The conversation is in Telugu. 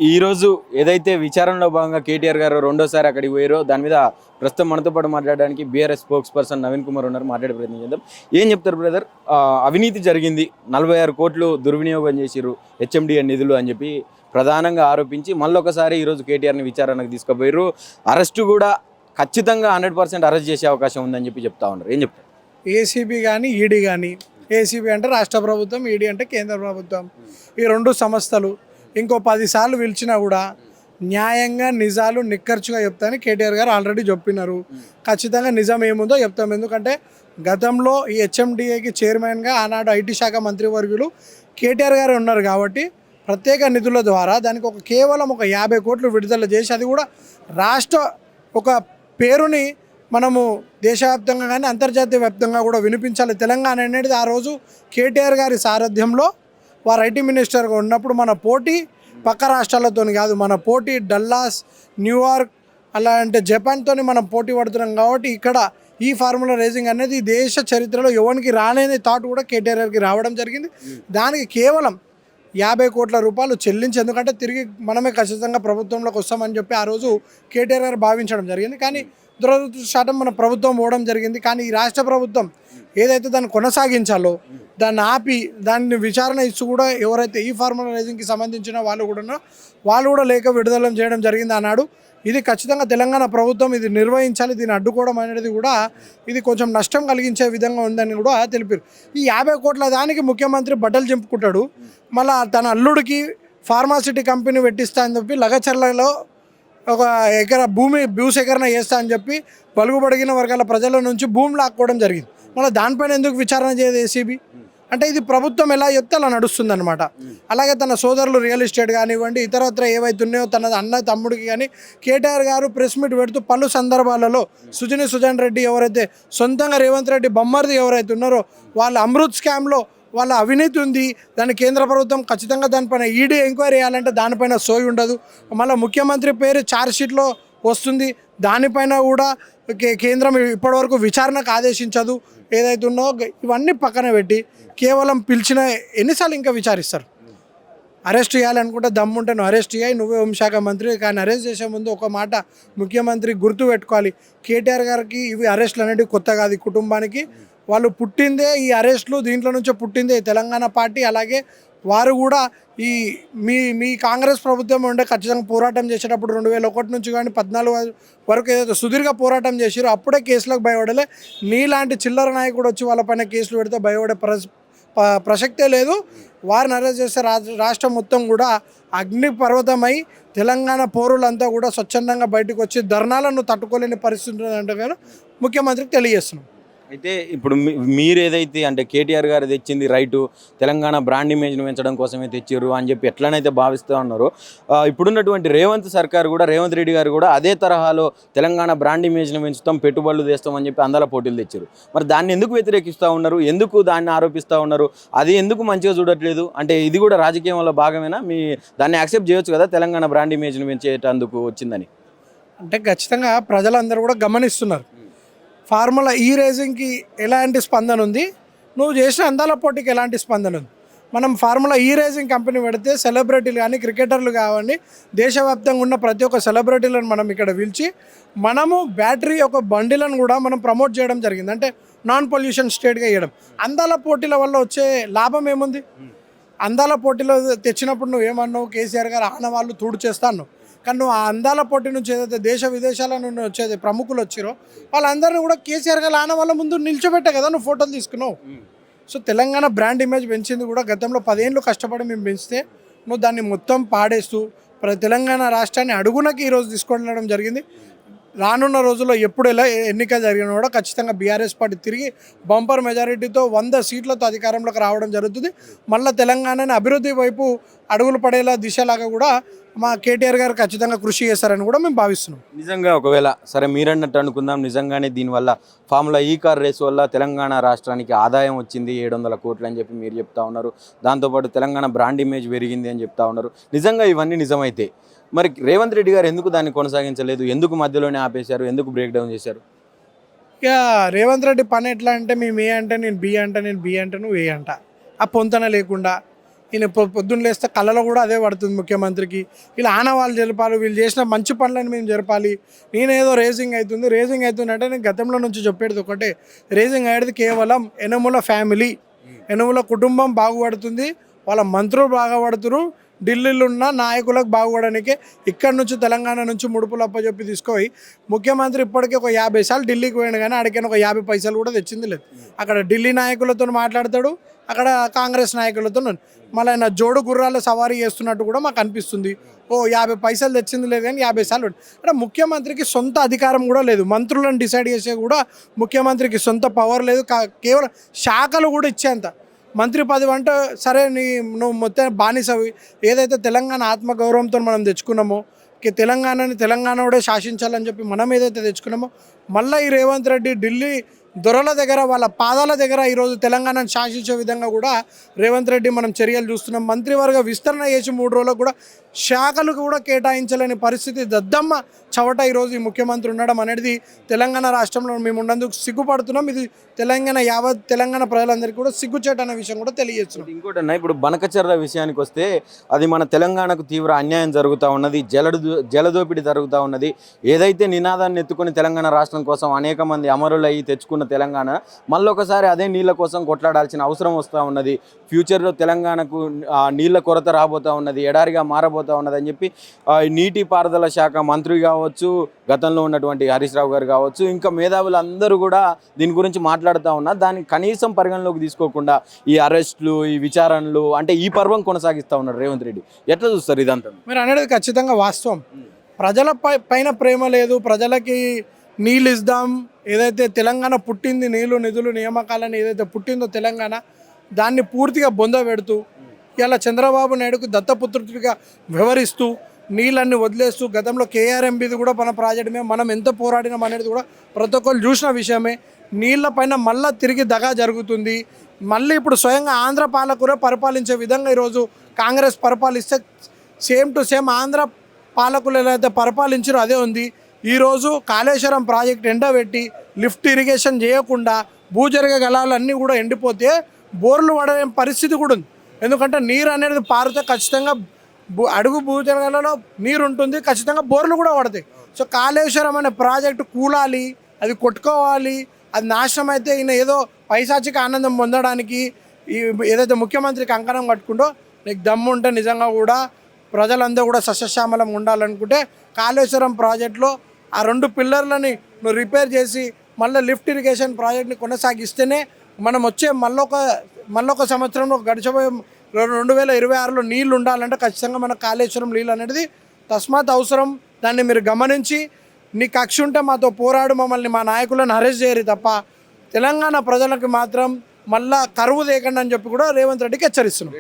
ఈరోజు ఏదైతే విచారణలో భాగంగా కేటీఆర్ గారు రెండోసారి అక్కడికి పోయారో దాని మీద ప్రస్తుతం మనతో పాటు మాట్లాడడానికి BRS spokes person Naveen Kumar ఉన్నారు. మాట్లాడే ప్రయత్నం చేద్దాం. ఏం చెప్తారు బ్రదర్? అవినీతి జరిగింది, 46 కోట్లు దుర్వినియోగం చేసిరు హెచ్ఎండిఏ నిధులు అని చెప్పి ప్రధానంగా ఆరోపించి మళ్ళొకసారి ఈరోజు కేటీఆర్ని విచారణకు తీసుకుపోయారు. అరెస్టు కూడా ఖచ్చితంగా 100% అరెస్ట్ చేసే అవకాశం ఉందని చెప్పి చెప్తా ఉన్నారు. ఏం చెప్తారు? ఏసీబీ కానీ ఈడీ కానీ, ఏసీబీ అంటే రాష్ట్ర ప్రభుత్వం, ఈడీ అంటే కేంద్ర ప్రభుత్వం. ఈ రెండు సంస్థలు ఇంకో 10 సార్లు పిలిచినా కూడా న్యాయంగా నిజాలు నిక్కర్చుగా చెప్తానని కేటీఆర్ గారు ఆల్రెడీ చెప్పినారు. ఖచ్చితంగా నిజం ఏముందో చెప్తాం. ఎందుకంటే గతంలో ఈ హెచ్ఎండిఏకి చైర్మన్గా ఆనాడు ఐటీ శాఖ మంత్రివర్యులు కేటీఆర్ గారు ఉన్నారు కాబట్టి ప్రత్యేక నిధుల ద్వారా దానికి కేవలం ఒక 50 కోట్లు విడుదల చేసి, అది కూడా రాష్ట్ర ఒక పేరుని మనము దేశవ్యాప్తంగా కానీ అంతర్జాతీయ వ్యాప్తంగా కూడా వినిపించాలి. తెలంగాణ అనేది ఆ రోజు కేటీఆర్ గారి సారథ్యంలో వారు ఐటీ మినిస్టర్గా ఉన్నప్పుడు మన పోటీ పక్క రాష్ట్రాలతో కాదు, మన పోటీ డల్లాస్, న్యూయార్క్ అలాంటి జపాన్తో మనం పోటీ పడుతున్నాం. కాబట్టి ఇక్కడ ఈ ఫార్ములా రేసింగ్ అనేది దేశ చరిత్రలో ఎవరికి రాలేని థాట్ కూడా కేటీఆర్ గారికి రావడం జరిగింది. దానికి కేవలం 50 కోట్ల రూపాయలు చెల్లించి, ఎందుకంటే తిరిగి మనమే ఖచ్చితంగా ప్రభుత్వంలోకి వస్తామని చెప్పి ఆ రోజు కేటీఆర్ గారు భావించడం జరిగింది. కానీ దురదృష్టం మన ప్రభుత్వం పోవడం జరిగింది. కానీ ఈ రాష్ట్ర ప్రభుత్వం ఏదైతే దాన్ని కొనసాగించాలో దాన్ని ఆపి దాన్ని విచారణ ఇస్తూ కూడా ఎవరైతే ఈ ఫార్ములా రైజింగ్కి సంబంధించిన వాళ్ళు కూడా లేక విడుదల చేయడం జరిగింది అన్నాడు. ఇది ఖచ్చితంగా తెలంగాణ ప్రభుత్వం ఇది నిర్వహించాలి. దీన్ని అడ్డుకోవడం అనేది కూడా ఇది కొంచెం నష్టం కలిగించే విధంగా ఉందని కూడా తెలిపారు. ఈ 50 కోట్ల దానికి ముఖ్యమంత్రి బట్టలు చింపుకుంటాడు. మళ్ళీ తన అల్లుడికి ఫార్మాసిటీ కంపెనీ పెట్టిస్తా అని చెప్పి లగచర్లలో ఒక ఎకరా భూసేకరణ చేస్తా అని చెప్పి పలుకుబడిగిన వర్గాల ప్రజల నుంచి భూమి లాక్కోవడం జరిగింది. మళ్ళీ దానిపైన ఎందుకు విచారణ చేయదు ఏసీబీ? అంటే ఇది ప్రభుత్వం ఎలా చెప్తే అలా నడుస్తుంది అనమాట. అలాగే తన సోదరులు రియల్ ఎస్టేట్ కానివ్వండి, ఇతరత్ర ఏవైతున్నాయో తన అన్న తమ్ముడికి కానీ కేటీఆర్ గారు ప్రెస్ మీట్ పెడుతూ పలు సందర్భాలలో సుజన్ రెడ్డి ఎవరైతే సొంతంగా రేవంత్ రెడ్డి బొమ్మర్ది ఎవరైతే ఉన్నారో వాళ్ళ అమృత్ స్కామ్లో వాళ్ళ అవినీతి ఉంది, దాన్ని కేంద్ర ప్రభుత్వం ఖచ్చితంగా దానిపైన ఈడీ ఎంక్వైరీ చేయాలంటే దానిపైన సోయి ఉండదు. మళ్ళీ ముఖ్యమంత్రి పేరు ఛార్జ్షీట్లో వస్తుంది, దానిపైన కూడా కేంద్రం ఇప్పటివరకు విచారణకు ఆదేశించదు. ఏదైతే ఉన్నో ఇవన్నీ పక్కన పెట్టి కేవలం పిలిచిన ఎన్నిసార్లు ఇంకా విచారిస్తారు? అరెస్ట్ చేయాలనుకుంటే దమ్ముంటే నువ్వు అరెస్ట్ చేయాలి, నువ్వే హోంశాఖ మంత్రి. కానీ అరెస్ట్ చేసే ముందు ఒక మాట ముఖ్యమంత్రి గుర్తు పెట్టుకోవాలి, కేటీఆర్ గారికి ఇవి అరెస్టులు అనేవి కొత్త కాదు. కుటుంబానికి వాళ్ళు పుట్టిందే ఈ అరెస్టులు, దీంట్లో నుంచే పుట్టిందే తెలంగాణ పార్టీ. అలాగే వారు కూడా ఈ మీ కాంగ్రెస్ ప్రభుత్వం ఉండే ఖచ్చితంగా పోరాటం చేసేటప్పుడు 2001 నుంచి కానీ 14 వరకు ఏదైతే సుదీర్ఘ పోరాటం చేసారో అప్పుడే కేసులకు భయపడలే. నీలాంటి చిల్లర నాయకుడు వచ్చి వాళ్ళపైన కేసులు పెడితే భయపడే ప్రసక్తే లేదు. వారిని అరెస్ట్ చేస్తే రాష్ట్రం మొత్తం కూడా అగ్నిపర్వతమై తెలంగాణ పౌరులంతా కూడా స్వచ్ఛందంగా బయటకు వచ్చి ధర్నాలను తట్టుకోలేని పరిస్థితి అంటే కానీ ముఖ్యమంత్రికి తెలియజేస్తున్నాం. అయితే ఇప్పుడు మీరు ఏదైతే అంటే కేటీఆర్ గారు తెచ్చింది రైటు, తెలంగాణ బ్రాండ్ ఇమేజ్ను పెంచడం కోసమే తెచ్చారు అని చెప్పి ఎట్లనైతే భావిస్తూ ఉన్నారో, ఇప్పుడున్నటువంటి రేవంత్ రెడ్డి గారు కూడా అదే తరహాలో తెలంగాణ బ్రాండ్ ఇమేజ్ను పెంచుతాం, పెట్టుబడులు తెస్తామని చెప్పి అందల పోటీలు తెచ్చారు. మరి దాన్ని ఎందుకు వ్యతిరేకిస్తూ ఉన్నారు? ఎందుకు దాన్ని ఆరోపిస్తూ ఉన్నారు? అది ఎందుకు మంచిగా చూడట్లేదు? అంటే ఇది కూడా రాజకీయంలో భాగమేనా? దాన్ని యాక్సెప్ట్ చేయొచ్చు కదా తెలంగాణ బ్రాండ్ ఇమేజ్ను పెంచేటందుకు వచ్చిందని? అంటే ఖచ్చితంగా ప్రజలందరూ కూడా గమనిస్తున్నారు ఫార్ములా ఈ రేసింగ్కి ఎలాంటి స్పందన ఉంది, నువ్వు చేసిన అందాల పోటీకి ఎలాంటి స్పందన ఉంది. మనం ఫార్ములా ఈ రేసింగ్ కంపెనీ పెడితే సెలబ్రిటీలు కానీ క్రికెటర్లు కావండి, దేశవ్యాప్తంగా ఉన్న ప్రతి ఒక్క సెలబ్రిటీలను మనం ఇక్కడ పిలిచి మనము బ్యాటరీ ఒక బండిలను కూడా మనం ప్రమోట్ చేయడం జరిగింది. అంటే నాన్ పొల్యూషన్ స్టేట్గా ఇవ్వడం. అందాల పోటీల వల్ల వచ్చే లాభం ఏముంది? అందాల పోటీలో తెచ్చినప్పుడు నువ్వు ఏమన్నావు, కేసీఆర్ గారు ఆనవాళ్ళు తూడు చేస్తాను. కానీ నువ్వు ఆ అందాల పోటీ నుంచి ఏదైతే దేశ విదేశాల నుండి వచ్చేది ప్రముఖులు వచ్చిరో వాళ్ళందరినీ కూడా కేసీఆర్ గారు ఆనవాళ్ళ ముందు నిల్చోబెట్టే కదా నువ్వు ఫోటోలు తీసుకున్నావు. సో తెలంగాణ బ్రాండ్ ఇమేజ్ పెంచింది కూడా గతంలో 10 ఏళ్ళు కష్టపడి మేము పెంచితే నువ్వు దాన్ని మొత్తం పాడేస్తూ తెలంగాణ రాష్ట్రాన్ని అడుగునకి ఈరోజు తీసుకెళ్ళడం జరిగింది. రానున్న రోజుల్లో ఎప్పుడు ఎలా ఎన్నిక జరిగినా కూడా ఖచ్చితంగా బీఆర్ఎస్ పార్టీ తిరిగి బంపర్ మెజారిటీతో 100 సీట్లతో అధికారంలోకి రావడం జరుగుతుంది. మళ్ళీ తెలంగాణని అభివృద్ధి వైపు అడుగులు పడేలా దిశలాగా కూడా మా కేటీఆర్ గారు ఖచ్చితంగా కృషి చేస్తారని కూడా మేము భావిస్తున్నాం. నిజంగా ఒకవేళ సరే మీరన్నట్టు అనుకుందాం, నిజంగానే దీనివల్ల ఫార్ములా ఈ కార్ రేసు వల్ల తెలంగాణ రాష్ట్రానికి ఆదాయం వచ్చింది 700 కోట్లు అని చెప్పి మీరు చెప్తా ఉన్నారు. దాంతోపాటు తెలంగాణ బ్రాండ్ ఇమేజ్ పెరిగింది అని చెప్తా ఉన్నారు. నిజంగా ఇవన్నీ నిజమైతే మరి రేవంత్ రెడ్డి గారు ఎందుకు దాన్ని కొనసాగించలేదు? ఎందుకు మధ్యలోనే ఆపేశారు? ఎందుకు బ్రేక్ డౌన్ చేశారు? ఇక రేవంత్ రెడ్డి పని ఎట్లా అంటే మేము ఏ అంటే నేను బి అంట, నేను బి అంటే నువ్వు ఏ అంట, ఆ పొంతన లేకుండా ఈయన పొద్దున్న లేస్తే కళ్ళలో కూడా అదే పడుతుంది ముఖ్యమంత్రికి. ఇలా ఆనవాళ్ళు జరపాలి, వీళ్ళు చేసిన మంచి పనులను మేము జరపాలి. నేనేదో రేజింగ్ అవుతుంది అంటే నేను గతంలో నుంచి చెప్పేది ఒకటే, రేజింగ్ అయ్యేది కేవలం యనమల ఫ్యామిలీ, యనమల కుటుంబం బాగుపడుతుంది, వాళ్ళ మంత్రులు బాగుపడుతురు, ఢిల్లీలో ఉన్న నాయకులకు బాగుపడడానికే ఇక్కడి నుంచి తెలంగాణ నుంచి ముడుపులు అప్పచెప్పి తీసుకుపోయి ముఖ్యమంత్రి ఇప్పటికే ఒక 50 సార్లు ఢిల్లీకి పోయాడు, కానీ అడిగిన ఒక 50 పైసలు కూడా తెచ్చింది లేదు. అక్కడ ఢిల్లీ నాయకులతో మాట్లాడతాడు, అక్కడ కాంగ్రెస్ నాయకులతో మళ్ళీ ఆయన జోడు గుర్రాల సవారీ చేస్తున్నట్టు కూడా మాకు అనిపిస్తుంది. 50 పైసలు తెచ్చింది లేదు కానీ 50 సార్లు అంటే ముఖ్యమంత్రికి సొంత అధికారం కూడా లేదు. మంత్రులను డిసైడ్ చేసే కూడా ముఖ్యమంత్రికి సొంత పవర్ లేదు. కేవలం శాఖలు కూడా ఇచ్చేంత మంత్రి పదవి అంటే సరే నువ్వు మొత్తం బానిసవి. ఏదైతే తెలంగాణ ఆత్మగౌరవంతో మనం తెచ్చుకున్నామో, తెలంగాణ శాసించాలని చెప్పి మనం ఏదైతే తెచ్చుకున్నామో, మళ్ళీ ఈ రేవంత్ రెడ్డి ఢిల్లీ దొరల దగ్గర వాళ్ళ పాదాల దగ్గర ఈరోజు తెలంగాణను శాసించే విధంగా కూడా రేవంత్ రెడ్డి మనం చర్యలు చూస్తున్నాం. మంత్రివర్గ విస్తరణ చేసి 3 రోజులకు కూడా శాఖలు కూడా కేటాయించలేని పరిస్థితి, దద్దమ్మ చవట ఈరోజు ఈ ముఖ్యమంత్రి ఉండడం అనేది తెలంగాణ రాష్ట్రంలో మేము ఉన్నందుకు సిగ్గుపడుతున్నాం. ఇది యావత్ తెలంగాణ ప్రజలందరికీ కూడా సిగ్గుచేట అనే విషయం కూడా తెలియజేస్తున్నాం. ఇంకోటి అన్న, ఇప్పుడు బనకచెర్ల విషయానికి వస్తే అది మన తెలంగాణకు తీవ్ర అన్యాయం జరుగుతూ ఉన్నది, జలదోపిడి జరుగుతూ ఉన్నది. ఏదైతే నినాదాన్ని ఎత్తుకొని తెలంగాణ రాష్ట్రం కోసం అనేక మంది అమరులు అయ్యి తెచ్చుకున్న తెలంగాణ మళ్ళొకసారి అదే నీళ్ళ కోసం కొట్లాడాల్సిన అవసరం వస్తూ ఉన్నది. ఫ్యూచర్లో తెలంగాణకు నీళ్ళ కొరత రాబోతూ ఉన్నది, ఎడారిగా మారబోతూ ఉన్నది అని చెప్పి నీటిపారుదల శాఖ మంత్రి కావచ్చు, గతంలో ఉన్నటువంటి హరీష్ రావు గారు కావచ్చు, ఇంకా మేధావులు అందరూ కూడా దీని గురించి మాట్లాడుతూ ఉన్నారు. దాన్ని కనీసం పరిగణలోకి తీసుకోకుండా ఈ అరెస్టులు, ఈ విచారణలు అంటే ఈ పర్వం కొనసాగిస్తూ ఉన్నారు రేవంత్ రెడ్డి. ఎట్లా చూస్తారు ఇదంతా? మీరు అనేది ఖచ్చితంగా వాస్తవం. ప్రజల పైన ప్రేమ లేదు, ప్రజలకి నీళ్ళు ఇద్దాం, ఏదైతే తెలంగాణ పుట్టింది నీళ్లు నిధులు నియామకాలని ఏదైతే పుట్టిందో తెలంగాణ, దాన్ని పూర్తిగా బొంద పెడుతూ ఇలా చంద్రబాబు నాయుడుకు దత్తపుత్రుడిగా వ్యవహరిస్తూ నీళ్ళన్ని వదిలేస్తూ, గతంలో కేఆర్ఎంబీది కూడా మన ప్రాజెక్టు మీద మనం ఎంత పోరాడినాం అనేది కూడా ప్రతి ఒక్కరు చూసిన విషయమే. నీళ్ళ పైన మళ్ళీ తిరిగి దగా జరుగుతుంది. మళ్ళీ ఇప్పుడు స్వయంగా ఆంధ్ర పాలకులే పరిపాలించే విధంగా ఈరోజు కాంగ్రెస్ పరిపాలిస్తే సేమ్ టు సేమ్ ఆంధ్ర పాలకులు ఎలా అయితే పరిపాలించారో అదే ఉంది. ఈరోజు కాళేశ్వరం ప్రాజెక్ట్ ఎండబెట్టి లిఫ్ట్ ఇరిగేషన్ చేయకుండా భూజరిగ గలాలన్నీ కూడా ఎండిపోతే బోర్లు పడే పరిస్థితి కూడా ఉంది. ఎందుకంటే నీరు అనేది పారితే ఖచ్చితంగా అడుగు భూజరిగలలో నీరు ఉంటుంది, ఖచ్చితంగా బోర్లు కూడా పడతాయి. సో కాళేశ్వరం అనే ప్రాజెక్టు కూలాలి, అది కొట్టుకోవాలి, అది నాశనం అయితే ఈయన ఏదో పైశాచిక ఆనందం పొందడానికి ఏదైతే ముఖ్యమంత్రికి అంకణం కట్టుకుంటో, నీకు దమ్ము ఉంటే నిజంగా కూడా ప్రజలందరూ కూడా సస్యశ్యామలం ఉండాలనుకుంటే కాళేశ్వరం ప్రాజెక్టులో ఆ 2 పిల్లర్లని నువ్వు రిపేర్ చేసి మళ్ళీ లిఫ్ట్ ఇరిగేషన్ ప్రాజెక్ట్ని కొనసాగిస్తేనే మనం వచ్చే మళ్ళొక సంవత్సరంలో గడిచిపోయే 2026లో నీళ్ళు ఉండాలంటే ఖచ్చితంగా మన కాళేశ్వరం నీళ్ళు అనేది తస్మాత్ అవసరం. దాన్ని మీరు గమనించి నీ కక్ష ఉంటే మాతో పోరాడు, మమ్మల్ని మా నాయకులను అరెస్ట్ చేయరు తప్ప తెలంగాణ ప్రజలకు మాత్రం మళ్ళా కరువు దేకండి అని చెప్పి కూడా రేవంత్ రెడ్డికి హెచ్చరిస్తున్నాం.